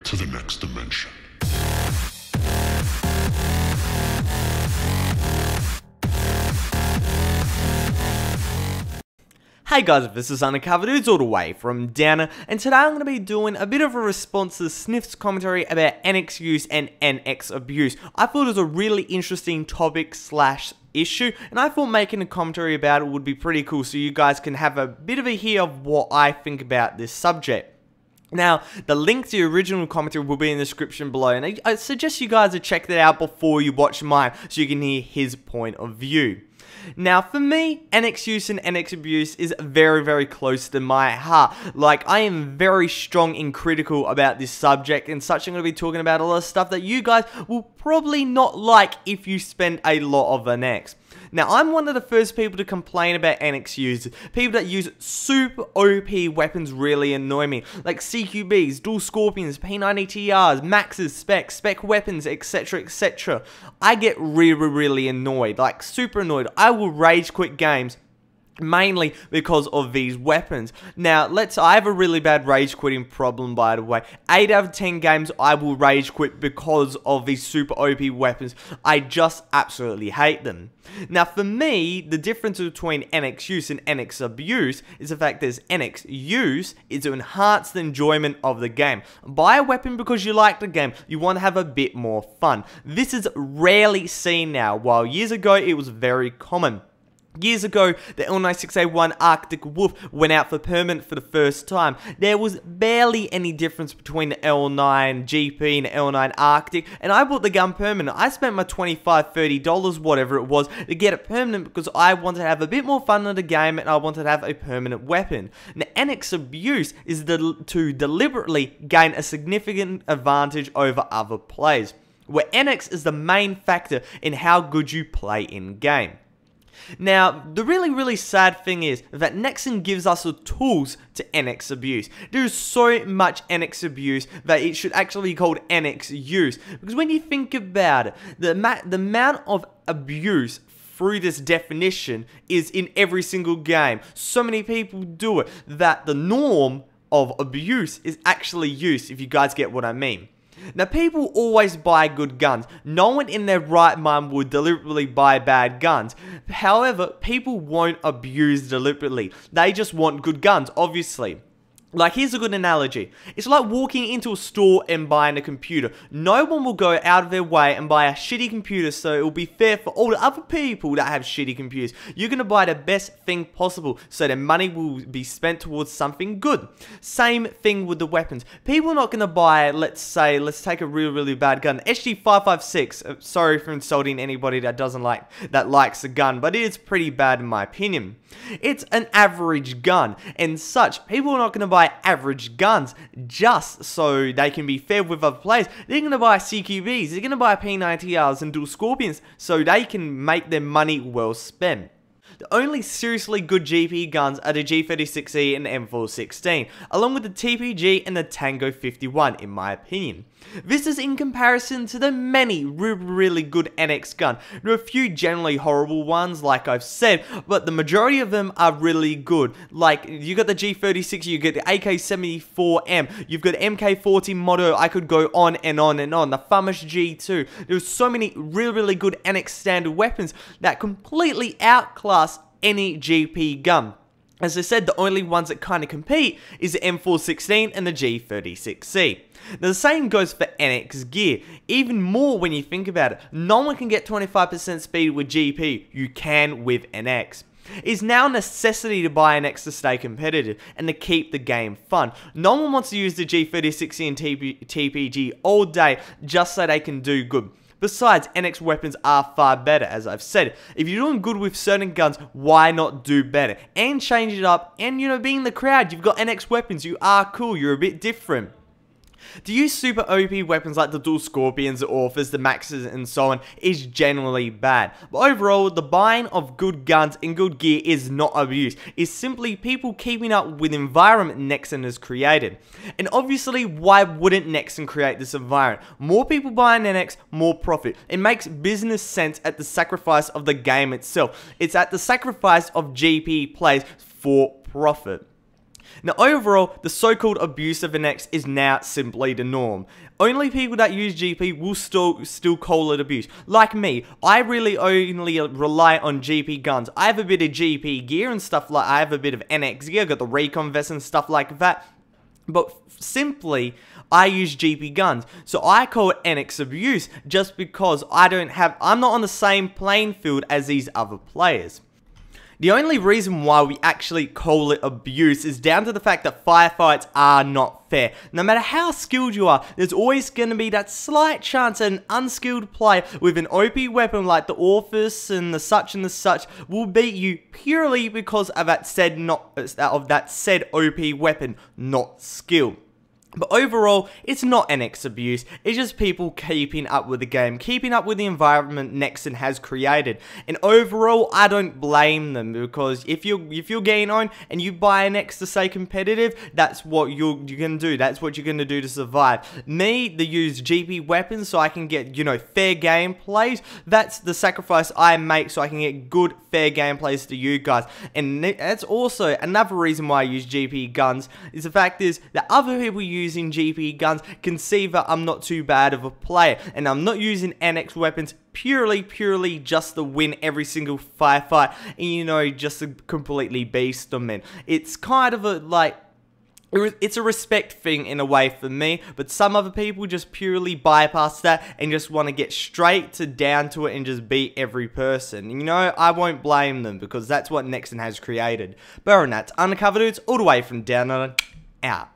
to the next dimension. Hey guys, this is undercoverdudes all the way from Downer, and today I'm going to be doing a bit of a response to Sniff's commentary about NX use and NX abuse. I thought it was a really interesting topic slash issue, and I thought making a commentary about it would be pretty cool so you guys can have a bit of a hear of what I think about this subject. Now, the link to the original commentary will be in the description below, and I suggest you guys to check that out before you watch mine so you can hear his point of view. Now, for me, NX use and NX abuse is very, very close to my heart. Like, I am very strong and critical about this subject and such. I'm going to be talking about a lot of stuff that you guys will probably not like if you spend a lot of NX. Now, I'm one of the first people to complain about NX use. People that use super OP weapons really annoy me. Like CQBs, dual scorpions, P90TRs, maxes, spec weapons, etc, etc. I get really annoyed. Like, super annoyed. I will rage quit games mainly because of these weapons. Now, I have a really bad rage quitting problem, by the way. 8 out of 10 games I will rage quit because of these super OP weapons. I just absolutely hate them. Now, for me, the difference between NX use and NX abuse is the fact that NX use is to enhance the enjoyment of the game. Buy a weapon because you like the game. You want to have a bit more fun. This is rarely seen now, while years ago it was very common. Years ago, the L96A1 Arctic Wolf went out for permanent for the first time. There was barely any difference between the L9 GP and the L9 Arctic, and I bought the gun permanent. I spent my $25, $30, whatever it was, to get it permanent because I wanted to have a bit more fun in the game and I wanted to have a permanent weapon. Now, NX abuse is to deliberately gain a significant advantage over other players, where NX is the main factor in how good you play in-game. Now, the really sad thing is that Nexon gives us the tools to NX abuse. There's so much NX abuse that it should actually be called NX use. Because when you think about it, the amount of abuse through this definition is in every single game. So many people do it that the norm of abuse is actually use, if you guys get what I mean. Now, people always buy good guns. No one in their right mind would deliberately buy bad guns. However, people won't abuse deliberately. They just want good guns, obviously. Like, here's a good analogy. It's like walking into a store and buying a computer. No one will go out of their way and buy a shitty computer, so it will be fair for all the other people that have shitty computers. You're going to buy the best thing possible, so their money will be spent towards something good. Same thing with the weapons. People are not going to buy, let's take a really bad gun. SG556, sorry for insulting anybody that likes a gun, but it is pretty bad in my opinion. It's an average gun, and such. People are not going to buy average guns just so they can be fair with other players. They're going to buy CQBs, they're going to buy P90Rs and dual scorpions so they can make their money well spent. The only seriously good GP guns are the G36E and the M416, along with the TPG and the Tango 51 in my opinion. This is in comparison to the many really good NX guns. There are a few generally horrible ones, like I've said, but the majority of them are really good. Like, you got the G36, you get the AK-74M, you've got MK-40 Motto, I could go on and on and on, the FAMAS G2. There's so many really good NX standard weapons that completely outclass any GP gun. As I said, the only ones that kind of compete is the M416 and the G36C. Now, the same goes for NX gear. Even more when you think about it. No one can get 25% speed with GP. You can with NX. It's now a necessity to buy NX to stay competitive and to keep the game fun. No one wants to use the G36C and TPG all day just so they can do good. Besides, NX weapons are far better, as I've said. If you're doing good with certain guns, why not do better? And change it up, and, you know, being the crowd, you've got NX weapons, you are cool, you're a bit different. To use super OP weapons like the dual scorpions, the authors, the maxes, and so on is generally bad. But overall, the buying of good guns and good gear is not abuse. It's simply people keeping up with the environment Nexon has created. And obviously, why wouldn't Nexon create this environment? More people buying NX, more profit. It makes business sense at the sacrifice of the game itself. It's at the sacrifice of GP plays for profit. Now overall, the so-called abuse of an X is now simply the norm. Only people that use GP will still call it abuse. Like me, I really only rely on GP guns. I have a bit of GP gear and stuff like, I have a bit of NX gear, got the recon vest and stuff like that. But simply, I use GP guns. So I call it NX abuse just because I'm not on the same playing field as these other players. The only reason why we actually call it abuse is down to the fact that firefights are not fair. No matter how skilled you are, there's always going to be that slight chance that an unskilled player with an OP weapon like the Orphis and the such will beat you purely because of that said OP weapon, not skill. But overall, it's not NX abuse, it's just people keeping up with the game, keeping up with the environment Nexon has created. And overall, I don't blame them, because if you're getting on and you buy an X to stay competitive, that's what you're gonna do, that's what you're gonna do to survive. Me, to use GP weapons so I can get, fair gameplays, that's the sacrifice I make so I can get good, fair gameplays to you guys. And that's also another reason why I use GP guns, is the fact is that other people using GP guns can see that I'm not too bad of a player, and I'm not using NX weapons purely just to win every single firefight and just to completely beast them in. It's kind of it's a respect thing in a way for me, but some other people just purely bypass that and just want to get straight down to it and just beat every person. I won't blame them, because that's what Nexon has created. But on that, undercover dudes, all the way from down under, out.